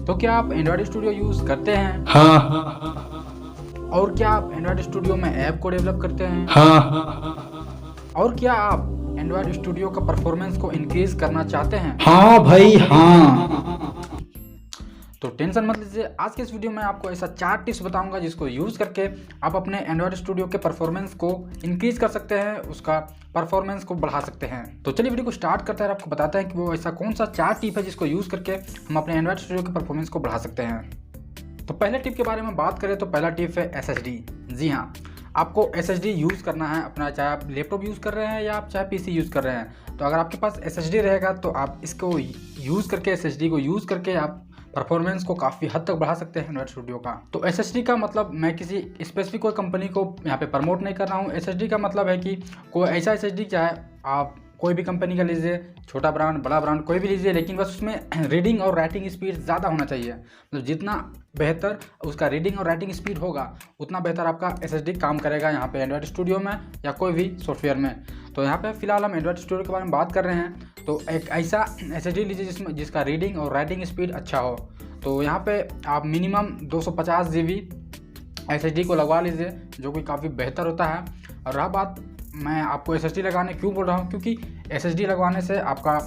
तो क्या आप एंड्रॉयड स्टूडियो यूज़ करते हैं? हाँ। और क्या आप एंड्रॉयड स्टूडियो में ऐप को डेवलप करते हैं? हाँ। और क्या आप एंड्रॉयड स्टूडियो का परफॉर्मेंस को इंक्रीज करना चाहते हैं? हाँ भाई हाँ। तो टेंशन मत लीजिए, आज के इस वीडियो में आपको ऐसा 4 टिप्स बताऊंगा जिसको यूज़ करके आप अपने एंड्रॉयड स्टूडियो के परफॉर्मेंस को इंक्रीज कर सकते हैं, उसका परफॉर्मेंस को बढ़ा सकते हैं। तो चलिए वीडियो को स्टार्ट करते हैं और आपको बताते हैं कि वो ऐसा कौन सा 4 टिप है जिसको यूज़ करके हम अपने एंड्रॉयड स्टूडियो के परफॉर्मेंस को बढ़ा सकते हैं। तो पहले टिप के बारे में बात करें तो पहला टिप है SSD। जी हाँ, आपको SSD यूज़ करना है अपना, चाहे आप लैपटॉप यूज़ कर रहे हैं या आप चाहे PC यूज़ कर रहे हैं। तो अगर आपके पास SSD रहेगा तो आप इसको यूज़ करके, SSD को यूज़ करके आप परफॉर्मेंस को काफ़ी हद तक बढ़ा सकते हैं एंड्रॉयड स्टूडियो का। तो SSD का मतलब, मैं किसी स्पेसिफिक कोई कंपनी को यहाँ पे प्रमोट नहीं कर रहा हूँ। SSD का मतलब है कि कोई ऐसा SSD, चाहे आप कोई भी कंपनी का लीजिए, छोटा ब्रांड बड़ा ब्रांड कोई भी लीजिए, लेकिन बस उसमें रीडिंग और राइटिंग स्पीड ज़्यादा होना चाहिए। मतलब जितना बेहतर उसका रीडिंग और राइटिंग स्पीड होगा उतना बेहतर आपका SSD काम करेगा यहाँ पे एंड्रॉयड स्टूडियो में या कोई भी सॉफ्टवेयर में। तो यहाँ पे फिलहाल हम एंड्रॉयड स्टूडियो के बारे में बात कर रहे हैं। तो एक ऐसा SSD लीजिए जिसका रीडिंग और राइटिंग स्पीड अच्छा हो। तो यहाँ पे आप मिनिमम 250 GB SSD को लगवा लीजिए, जो कि काफ़ी बेहतर होता है। और रहा बात, मैं आपको SSD लगाने क्यों बोल रहा हूँ, क्योंकि SSD लगवाने से आपका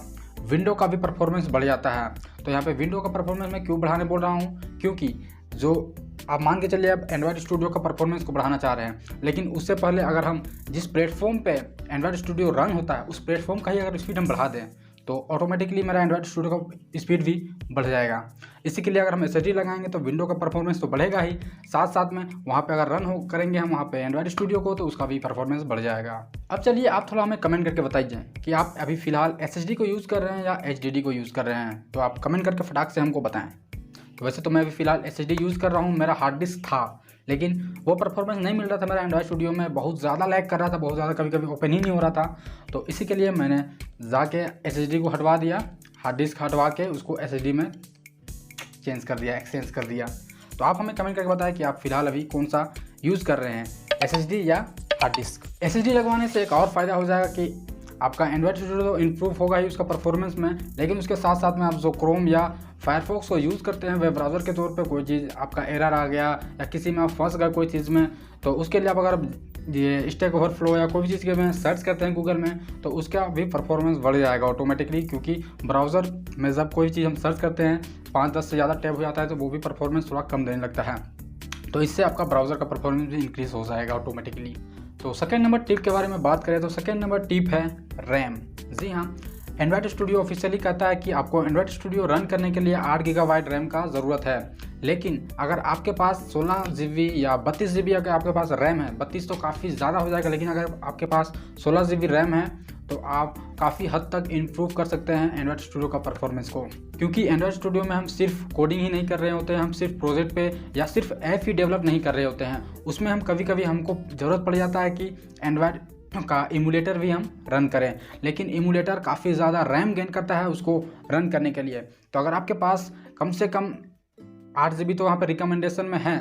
विंडो का भी परफॉर्मेंस बढ़ जाता है। तो यहाँ पे विंडो का परफॉर्मेंस मैं क्यों बढ़ाने बोल रहा हूँ, क्योंकि जो आप मान के चलिए आप एंड्रॉयड स्टूडियो का परफॉर्मेंस को बढ़ाना चाह रहे हैं, लेकिन उससे पहले अगर हम जिस प्लेटफॉर्म पे एंड्रॉयड स्टूडियो रन होता है उस प्लेटफॉर्म का ही अगर स्पीड हम बढ़ा दें तो ऑटोमेटिकली मेरा एंड्रॉयड स्टूडियो का स्पीड भी बढ़ जाएगा। इसी के लिए अगर हम SSD लगाएंगे तो विंडो का परफॉर्मेंस तो बढ़ेगा ही, साथ साथ में वहाँ पे अगर रन हो करेंगे हम वहाँ पे एंड्रॉयड स्टूडियो को, तो उसका भी परफॉर्मेंस बढ़ जाएगा। अब चलिए आप थोड़ा हमें कमेंट करके बताइए कि आप अभी फ़िलहाल SSD को यूज़ कर रहे हैं या HDD को यूज़ कर रहे हैं। तो आप कमेंट करके फटाक से हमको बताएं। तो वैसे तो मैं अभी फ़िलहाल SSD यूज़ कर रहा हूँ, मेरा हार्ड डिस्क था, लेकिन वो परफॉर्मेंस नहीं मिल रहा था मेरा एंड्रॉयड स्टूडियो में, बहुत ज़्यादा लैग कर रहा था, बहुत ज़्यादा कभी कभी ओपन ही नहीं हो रहा था। तो इसी के लिए मैंने जाके SSD को हटवा दिया, हार्ड डिस्क हटवा के उसको SSD में चेंज कर दिया, एक्सचेंज कर दिया। तो आप हमें कमेंट करके बताएं कि आप फ़िलहाल अभी कौन सा यूज़ कर रहे हैं, SSD या हार्ड डिस्क। SSD लगवाने से एक और फ़ायदा हो जाएगा कि आपका एंड्रॉयड स्टूडियो तो इम्प्रूव होगा ही उसका परफॉर्मेंस में, लेकिन उसके साथ साथ में आप जो क्रोम या फायरफॉक्स को यूज़ करते हैं वेब ब्राउज़र के तौर पे, कोई चीज़ आपका एरर आ गया या किसी में आप फंस गए कोई चीज़ में, तो उसके लिए आप अगर ये स्टैक ओवरफ्लो या कोई भी चीज़ के में सर्च करते हैं गूगल में, तो उसका भी परफॉर्मेंस बढ़ जाएगा ऑटोमेटिकली, क्योंकि ब्राउज़र में जब कोई चीज़ हम सर्च करते हैं 5-10 से ज़्यादा टैब हो जाता है तो वो भी परफॉर्मेंस थोड़ा कम देने लगता है। तो इससे आपका ब्राउज़र का परफॉर्मेंस भी इंक्रीज़ हो जाएगा ऑटोमेटिकली। तो सेकेंड नंबर टिप के बारे में बात करें तो सेकेंड नंबर टिप है रैम। जी हाँ, एंड्रॉयड स्टूडियो ऑफिशियली कहता है कि आपको एंड्रॉयड स्टूडियो रन करने के लिए 8 GB रैम का ज़रूरत है। लेकिन अगर आपके पास 16 GB या 32 GB अगर आपके पास रैम है, 32 तो काफ़ी ज़्यादा हो जाएगा, लेकिन अगर आपके पास 16 GB रैम है तो आप काफ़ी हद तक इम्प्रूव कर सकते हैं एंड्रॉयड स्टूडियो का परफॉर्मेंस को। क्योंकि एंड्रॉयड स्टूडियो में हम सिर्फ कोडिंग ही नहीं कर रहे होते हैं, हम सिर्फ प्रोजेक्ट पे या सिर्फ ऐप ही डेवलप नहीं कर रहे होते हैं, उसमें हम कभी कभी हमको ज़रूरत पड़ जाता है कि एंड्रॉयड का इमुलेटर भी हम रन करें, लेकिन इमुलेटर काफ़ी ज़्यादा रैम गेन करता है उसको रन करने के लिए। तो अगर आपके पास कम से कम 8 GB, तो वहाँ पे रिकमेंडेशन में है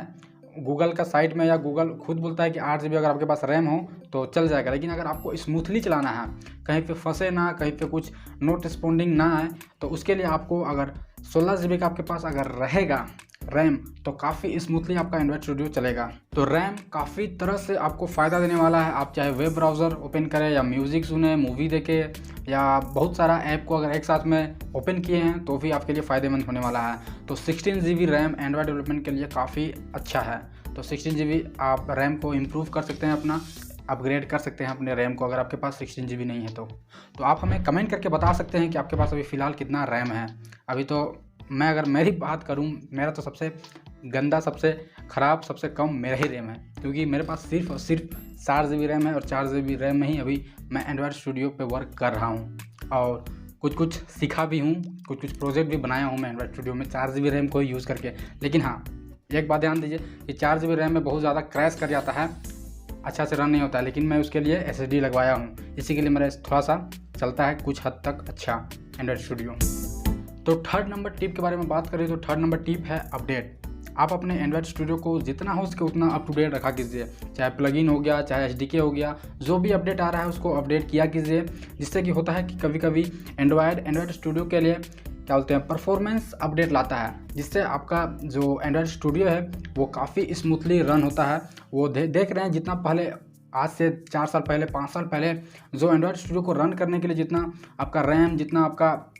गूगल का साइट में, या गूगल खुद बोलता है कि 8 GB अगर आपके पास रैम हो तो चल जाएगा। लेकिन अगर आपको स्मूथली चलाना है, कहीं पे फंसे ना, कहीं पे कुछ नोट रिस्पॉन्डिंग ना आए, तो उसके लिए आपको अगर 16 GB का आपके पास अगर रहेगा रैम तो काफ़ी स्मूथली आपका एंड्रॉयड स्टूडियो चलेगा। तो रैम काफ़ी तरह से आपको फ़ायदा देने वाला है। आप चाहे वेब ब्राउज़र ओपन करें या म्यूज़िक सुने, मूवी देखें या बहुत सारा ऐप को अगर एक साथ में ओपन किए हैं तो भी आपके लिए फ़ायदेमंद होने वाला है। तो 16 GB रैम एंड्रॉयड डेवलपमेंट के लिए काफ़ी अच्छा है। तो 16 GB आप रैम को इम्प्रूव कर सकते हैं, अपना अपग्रेड कर सकते हैं अपने रैम को, अगर आपके पास 16 GB नहीं है तो आप हमें कमेंट करके बता सकते हैं कि आपके पास अभी फ़िलहाल कितना रैम है। अभी तो मैं अगर मेरी बात करूं, मेरा तो सबसे गंदा, सबसे ख़राब, सबसे कम मेरा ही रैम है, क्योंकि मेरे पास सिर्फ और सिर्फ 4 GB रैम है और 4 GB रैम में ही अभी मैं एंड्रॉयड स्टूडियो पे वर्क कर रहा हूं और कुछ सीखा भी हूं, कुछ प्रोजेक्ट भी बनाया हूं मैं एंड्रॉयड स्टूडियो में 4 GB रैम को यूज़ करके। लेकिन हाँ, एक बात ध्यान दीजिए कि 4 GB रैम में बहुत ज़्यादा क्रैश कर जाता है, अच्छा से रन नहीं होता है, लेकिन मैं उसके लिए SSD लगवाया हूँ, इसी के लिए मेरा थोड़ा सा चलता है कुछ हद तक अच्छा एंड्रॉयड स्टूडियो। तो थर्ड नंबर टिप के बारे में बात करें तो थर्ड नंबर टिप है अपडेट। आप अपने एंड्रॉयड स्टूडियो को जितना हो सके उतना अप टू डेट रखा कीजिए, चाहे प्लगइन हो गया, चाहे SDK हो गया, जो भी अपडेट आ रहा है उसको अपडेट किया कीजिए। जिससे कि होता है कि कभी कभी एंड्रॉयड स्टूडियो के लिए क्या बोलते हैं परफॉर्मेंस अपडेट लाता है, जिससे आपका जो एंड्रॉयड स्टूडियो है वो काफ़ी स्मूथली रन होता है। वो देख रहे हैं जितना पहले आज से 4 साल पहले 5 साल पहले जो एंड्रॉयड स्टूडियो को रन करने के लिए जितना आपका रैम, जितना आपका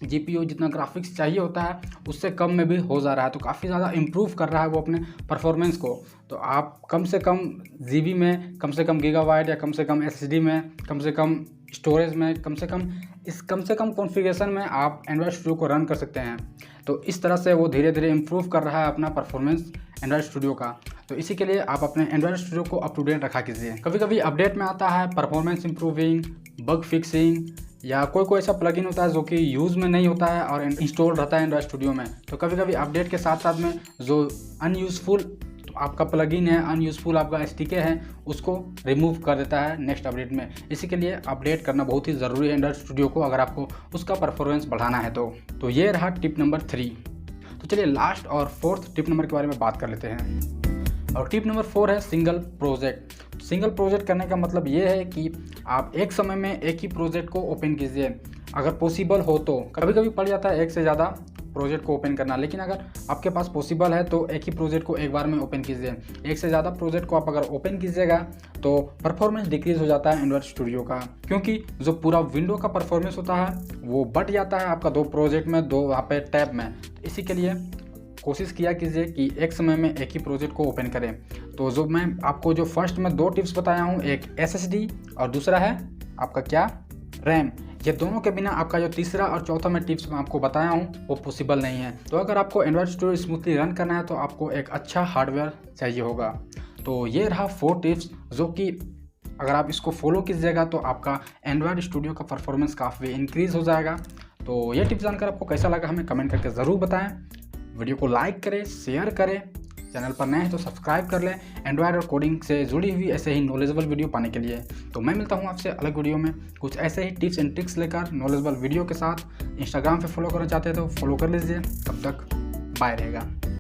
जीपीयू, जितना ग्राफिक्स चाहिए होता है उससे कम में भी हो जा रहा है। तो काफ़ी ज़्यादा इम्प्रूव कर रहा है वो अपने परफॉर्मेंस को। तो आप कम से कम जीबी में, कम से कम गीगाबाइट या कम से कम एसएसडी में, कम से कम स्टोरेज में, कम से कम कॉन्फ़िगरेशन में आप एंड्रॉयड स्टूडियो को रन कर सकते हैं। तो इस तरह से वो धीरे धीरे इम्प्रूव कर रहा है अपना परफॉर्मेंस एंड्रॉयड स्टूडियो का। तो इसी के लिए आप अपने एंड्रॉयड स्टूडियो को अप टू डेट रखा कीजिए। कभी कभी अपडेट में आता है परफॉर्मेंस इम्प्रूविंग, बग फिक्सिंग, या कोई ऐसा प्लगइन होता है जो कि यूज़ में नहीं होता है और इंस्टॉल रहता है एंड्रॉयड स्टूडियो में। तो कभी कभी अपडेट के साथ साथ में जो अनयूज़फुल आपका प्लगइन है, अनयूज़फुल आपका एसडीके है, उसको रिमूव कर देता है नेक्स्ट अपडेट में। इसी के लिए अपडेट करना बहुत ही ज़रूरी है एंड्रॉयड स्टूडियो को, अगर आपको उसका परफॉर्मेंस बढ़ाना है तो ये रहा टिप नंबर 3। तो चलिए लास्ट और 4th टिप नंबर के बारे में बात कर लेते हैं। और टिप नंबर 4 है सिंगल प्रोजेक्ट। सिंगल प्रोजेक्ट करने का मतलब ये है कि आप एक समय में एक ही प्रोजेक्ट को ओपन कीजिए, अगर पॉसिबल हो तो। कभी कभी पड़ जाता है एक से ज़्यादा प्रोजेक्ट को ओपन करना, लेकिन अगर आपके पास पॉसिबल है तो एक ही प्रोजेक्ट को एक बार में ओपन कीजिए। एक से ज़्यादा प्रोजेक्ट को आप अगर ओपन कीजिएगा तो परफॉर्मेंस डिक्रीज हो जाता है एंड्रॉयड स्टूडियो का, क्योंकि जो पूरा विंडो का परफॉर्मेंस होता है वो बट जाता है आपका 2 प्रोजेक्ट में, 2 वहाँ पे टैब में। इसी के लिए कोशिश किया कीजिए कि एक समय में एक ही प्रोजेक्ट को ओपन करें। तो जो मैं आपको जो फर्स्ट में 2 टिप्स बताया हूँ, एक एसएसडी और दूसरा है आपका क्या, रैम, ये दोनों के बिना आपका जो तीसरा और चौथा में टिप्स मैं आपको बताया हूँ वो पॉसिबल नहीं है। तो अगर आपको एंड्रॉयड स्टूडियो स्मूथली रन करना है तो आपको एक अच्छा हार्डवेयर चाहिए होगा। तो ये रहा 4 टिप्स जो कि अगर आप इसको फॉलो कीजिएगा तो आपका एंड्रॉयड स्टूडियो का परफॉर्मेंस काफ़ी इंक्रीज़ हो जाएगा। तो ये टिप्स जानकर आपको कैसा लगा हमें कमेंट करके ज़रूर बताएं। वीडियो को लाइक करें, शेयर करें, चैनल पर नए हैं तो सब्सक्राइब कर लें एंड्रॉयड और कोडिंग से जुड़ी हुई ऐसे ही नॉलेजेबल वीडियो पाने के लिए। तो मैं मिलता हूँ आपसे अलग वीडियो में कुछ ऐसे ही टिप्स एंड ट्रिक्स लेकर नॉलेजेबल वीडियो के साथ। इंस्टाग्राम पे फॉलो करना चाहते हैं तो फॉलो कर लीजिए। तब तक बाय रहेगा।